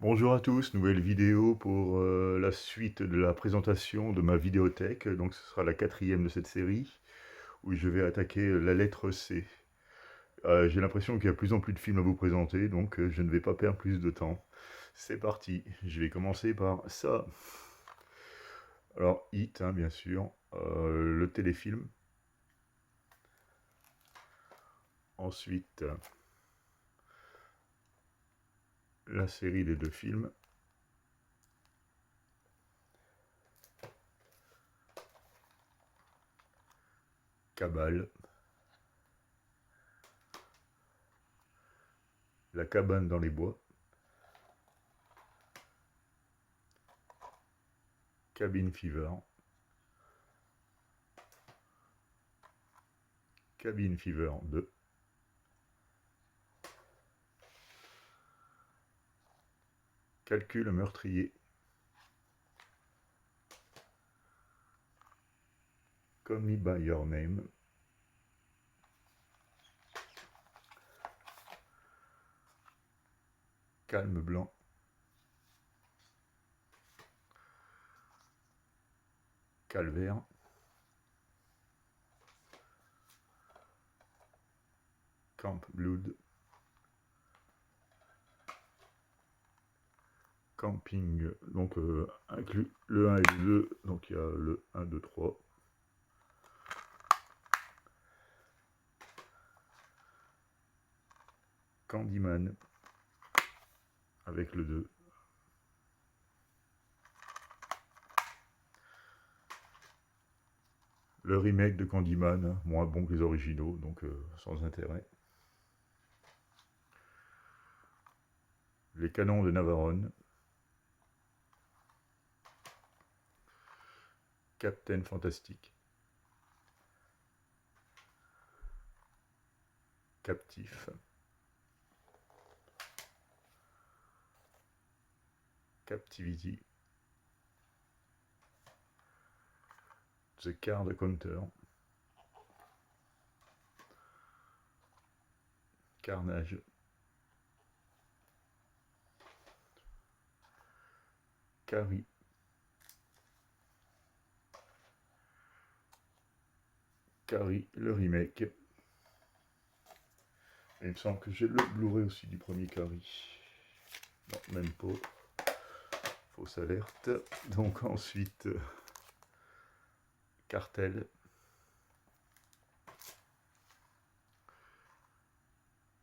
Bonjour à tous, nouvelle vidéo pour la suite de la présentation de ma vidéothèque. Donc ce sera la quatrième de cette série où je vais attaquer la lettre C. J'ai l'impression qu'il y a de plus en plus de films à vous présenter, donc je ne vais pas perdre plus de temps. C'est parti, je vais commencer par ça. Alors Hit, hein, bien sûr, le téléfilm. Ensuite, la série des deux films. Cabale. La cabane dans les bois. Cabin Fever. Cabin Fever 2. Calcul meurtrier. Call Me By Your Name. Calme blanc. Calvaire. Camp Blood. Camping, donc inclus le 1 et le 2, donc il y a le 1, 2, 3. Candyman, avec le 2. Le remake de Candyman, moins bon que les originaux, donc sans intérêt. Les canons de Navarone. Captain Fantastic. Captif. Captivity. The Card Counter. Carnage. Carrie. Carrie, le remake. Il me semble que j'ai le Blu-ray aussi du premier Carrie. Non, même pas. Fausse alerte. Donc ensuite, Cartel.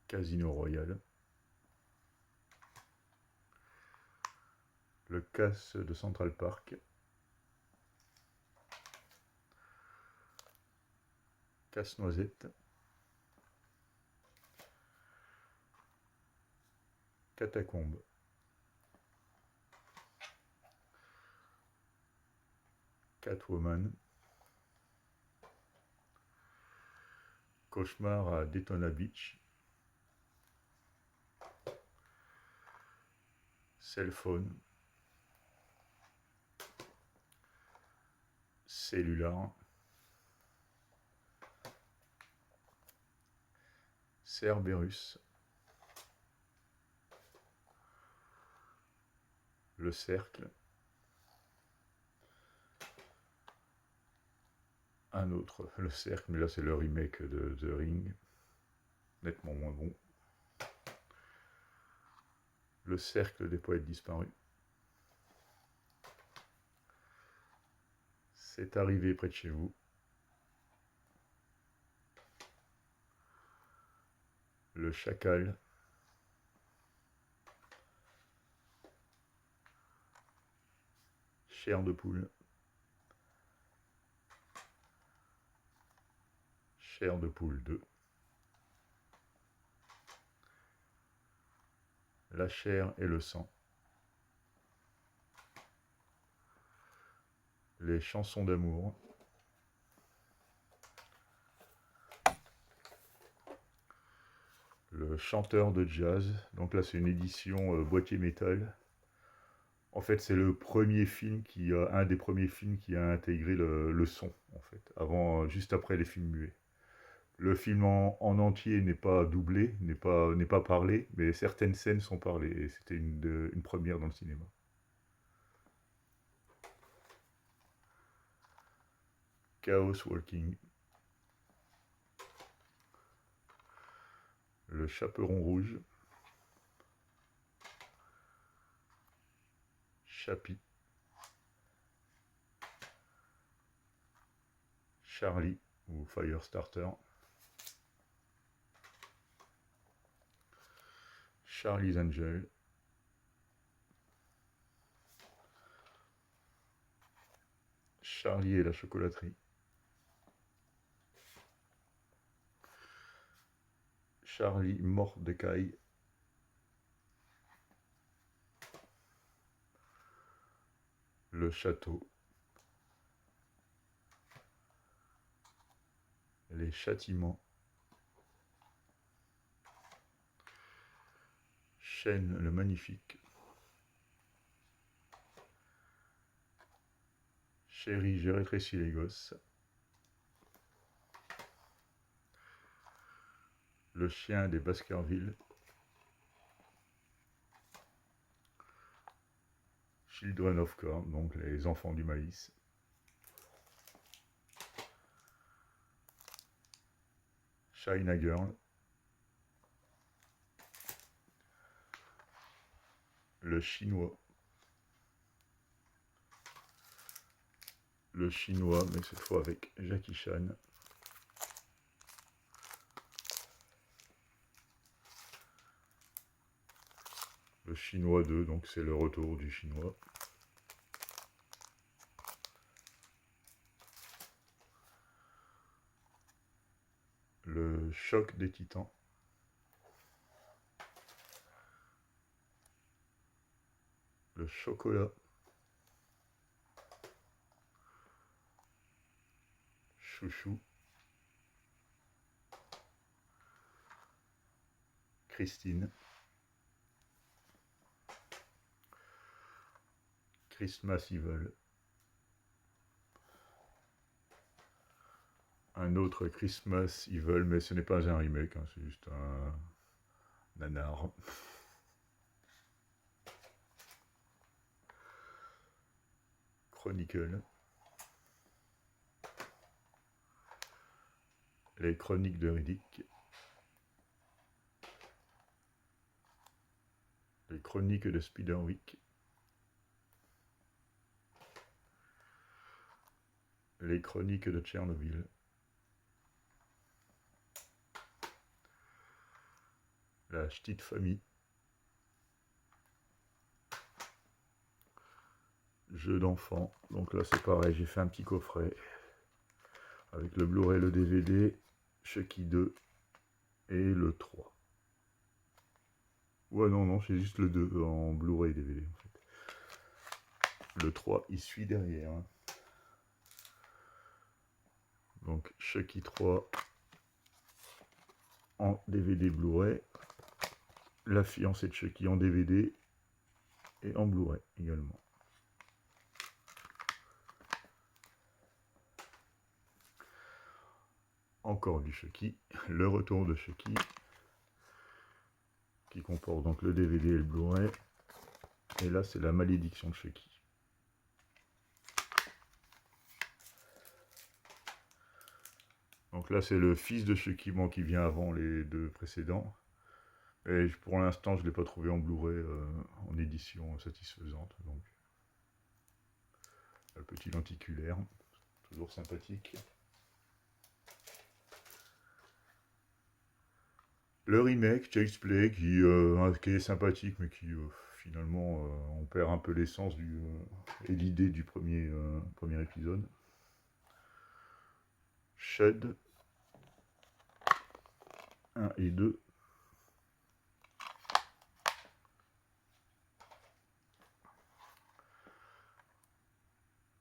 Casino Royale. Le casse de Central Park. Casse-noisette. Catacombe. Catwoman. Cauchemar à Daytona Beach. Cellphone. Cellular. Cerberus. Le cercle. Un autre, le cercle, mais là c'est le remake de The Ring. Nettement moins bon. Le cercle des poètes disparus. C'est arrivé près de chez vous. Le chacal. Chair de poule. Chair de poule 2. La chair et le sang. Les chansons d'amour. Le chanteur de jazz. Donc là c'est une édition boîtier métal. En fait, c'est le premier film un des premiers films qui a intégré le son, en fait, avant, juste après les films muets. Le film en entier n'est pas doublé, n'est pas parlé, mais certaines scènes sont parlées, et c'était une première dans le cinéma. Chaos Walking. Le Chaperon Rouge. Chappie. Charlie ou Firestarter. Charlie's Angel. Charlie et la chocolaterie. Charlie Mordecai. Le château. Les châtiments. Chêne le magnifique. Chérie, j'ai rétréci les gosses. Le chien des Baskerville. Children of Corn, donc les enfants du maïs. China Girl. Le chinois. Le chinois, mais cette fois avec Jackie Chan. Le chinois 2, donc c'est le retour du chinois. Le choc des titans. Le chocolat. Chouchou. Christine. Christmas Evil. Un autre Christmas Evil, mais ce n'est pas un remake, hein, c'est juste un nanar. Chronicle. Les chroniques de Riddick. Les chroniques de Spiderwick. Les chroniques de Tchernobyl. La petite famille. Jeu d'enfant. Donc là c'est pareil, j'ai fait un petit coffret avec le Blu-ray, le DVD, Chucky 2 et le 3. Ouais non, c'est juste le 2 en Blu-ray et DVD en fait. Le 3 il suit derrière. Hein. Donc Chucky 3 en DVD Blu-ray. La fiancée de Chucky en DVD et en Blu-ray également. Encore du Chucky, le retour de Chucky, qui comporte donc le DVD et le Blu-ray. Et là, c'est la malédiction de Chucky. Donc là, c'est le fils de Chucky, bon, qui vient avant les deux précédents. Et pour l'instant, je ne l'ai pas trouvé en Blu-ray en édition satisfaisante. Donc, le petit lenticulaire, toujours sympathique. Le remake, Child's Play, qui est sympathique, mais qui finalement, on perd un peu l'essence et l'idée du premier épisode. Shed 1 et 2.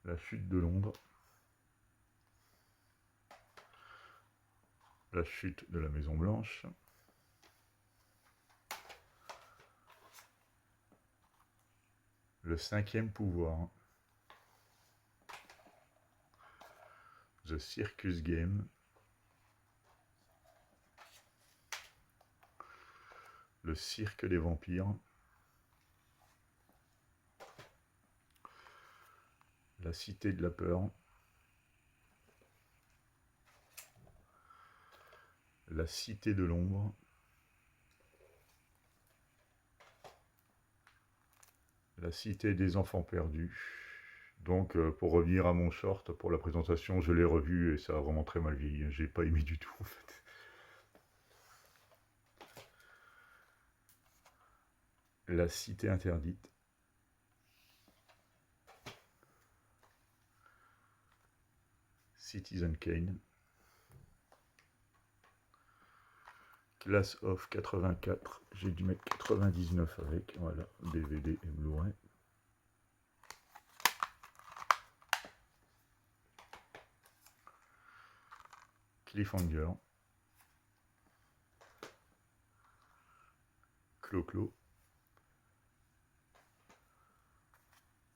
La chute de Londres. La chute de la Maison Blanche. Le cinquième pouvoir. The Circus Game. Le cirque des vampires. La cité de la peur. La cité de l'ombre. La cité des enfants perdus. Donc, pour revenir à mon short, pour la présentation, je l'ai revu et ça a vraiment très mal vieilli. J'ai pas aimé du tout, en fait. La cité interdite. Citizen Kane. Class of 84. J'ai dû mettre 99 avec. Voilà, DVD et Blu-ray. Cliffhanger. Clo-Clo.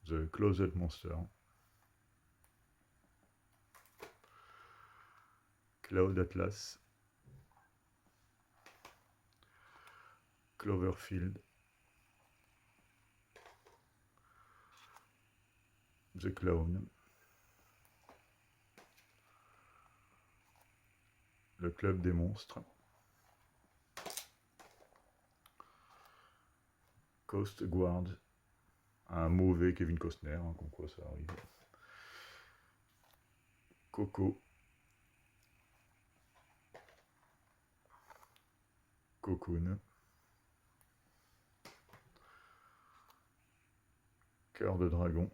The Closet Monster. Cloud Atlas. Cloverfield. The Clown. Le Club des monstres. Coast Guard. Un mauvais Kevin Costner, hein, comme quoi ça arrive. Coco. Cocoon. Cœur de dragon.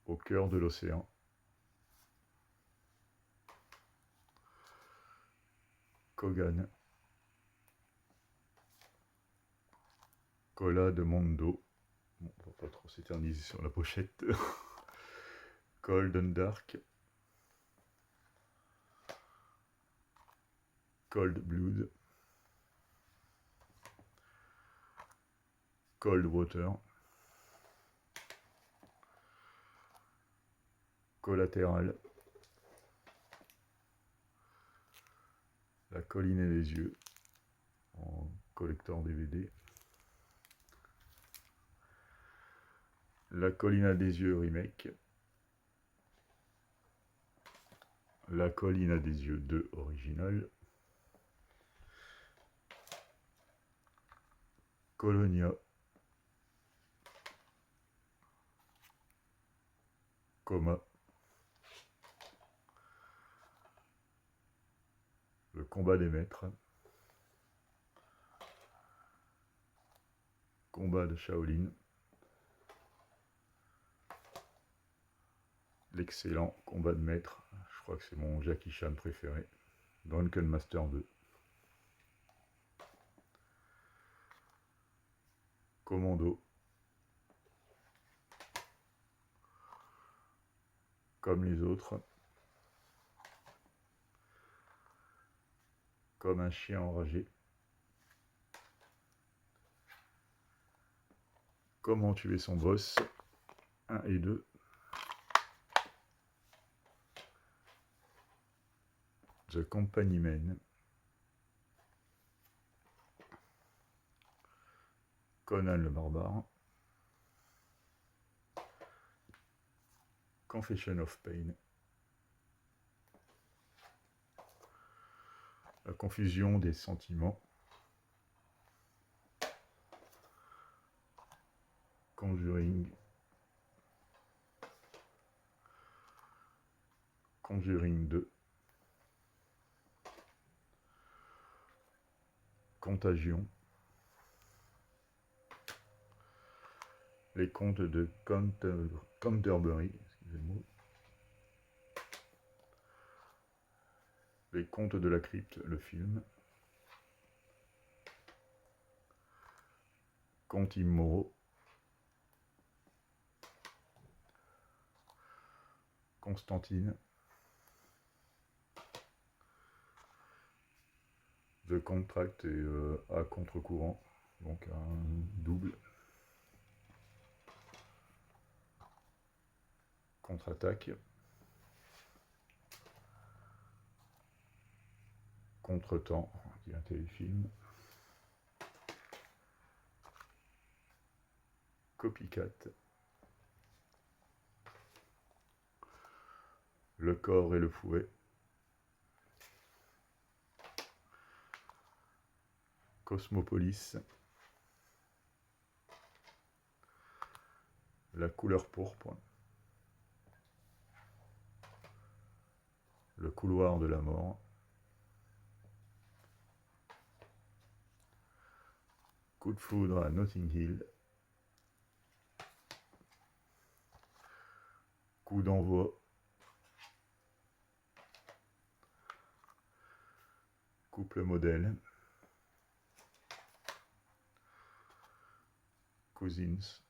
Au cœur de l'océan. Kogan. Cola de Mondo. Bon, on va pas trop s'éterniser sur la pochette. Cold and Dark. Cold Blood. Cold Water. Collatéral. La colline des yeux. En collector DVD. La colline des yeux remake. La colline des yeux 2 original. Colonia. Coma. Le combat des maîtres. Combat de Shaolin. L'excellent combat de maître. Je crois que c'est mon Jackie Chan préféré. Drunken Master 2. Commando. Comme les autres. Comme un chien enragé. Comment tuer son boss. 1 et 2. The Company Man. Conan le barbare. Confession of Pain. La confusion des sentiments. Conjuring. Conjuring 2. Contagion. Les contes de Canterbury. Excusez-moi. Les contes de la crypte, le film. Contes immoraux. Constantine. The Contract et à contre-courant, donc un double. Contre-attaque. Contretemps, qui est un téléfilm. Copycat. Le corps et le fouet. Cosmopolis. La couleur pourpre. Le couloir de la mort. Coup de foudre à Notting Hill. Coup d'envoi. Couple modèle. Cousins.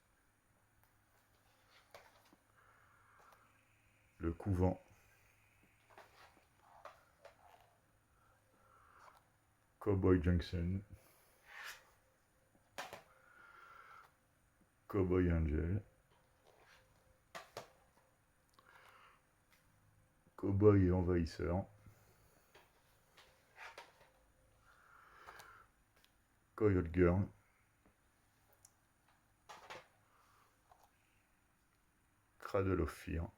Le couvent. Cowboy Junction. Cowboy Angel. Cowboy et envahisseur. Coyote Girl. Cradle of Fear.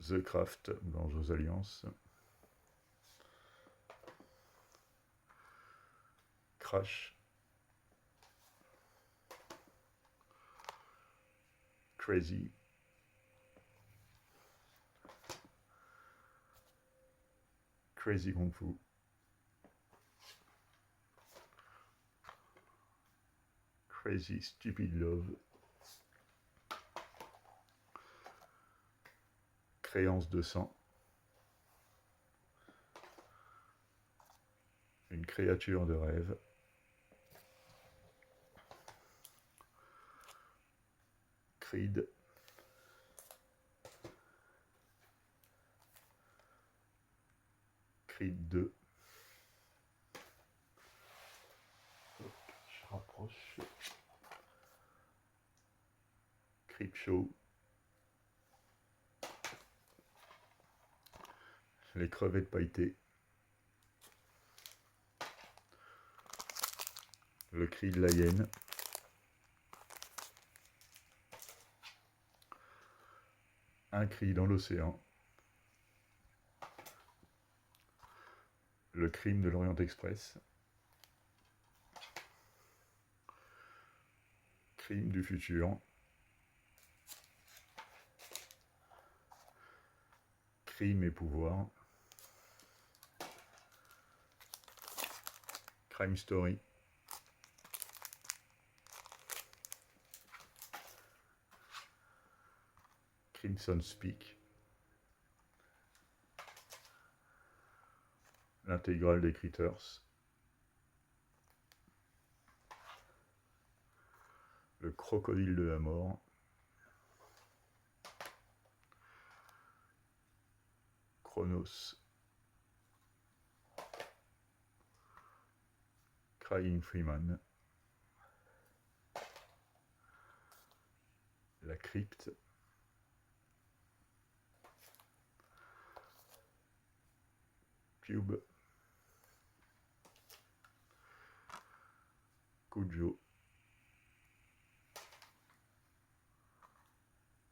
The Craft, Dangereuse Alliance. Crash. Crazy. Crazy Kung Fu. Crazy Stupid Love. Créance de sang. Une créature de rêve. Creed. Creed 2. Je rapproche. Creepshow. Les crevettes pailletées. Le cri de la hyène. Un cri dans l'océan. Le crime de l'Orient Express. Crime du futur. Crime et pouvoir. Crime Story. Crimson Speak. L'intégrale des Critters. Le crocodile de la mort. Chronos. Crying Freeman. La crypte. Cube. Cujo.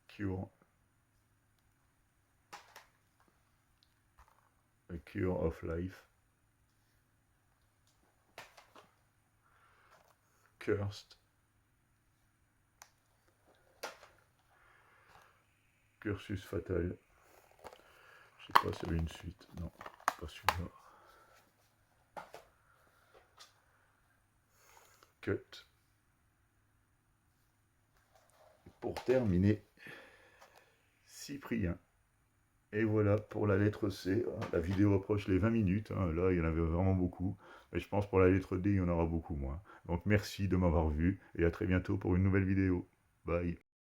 Cure. A Cure of Life. Cursed. Cursus fatal. Je sais pas s'il y avait une suite. Non, pas celui-là. Cut. Pour terminer, Cyprien. Et voilà pour la lettre C. La vidéo approche les 20 minutes. Là, il y en avait vraiment beaucoup. Mais je pense pour la lettre D, il y en aura beaucoup moins. Donc merci de m'avoir vu et à très bientôt pour une nouvelle vidéo. Bye.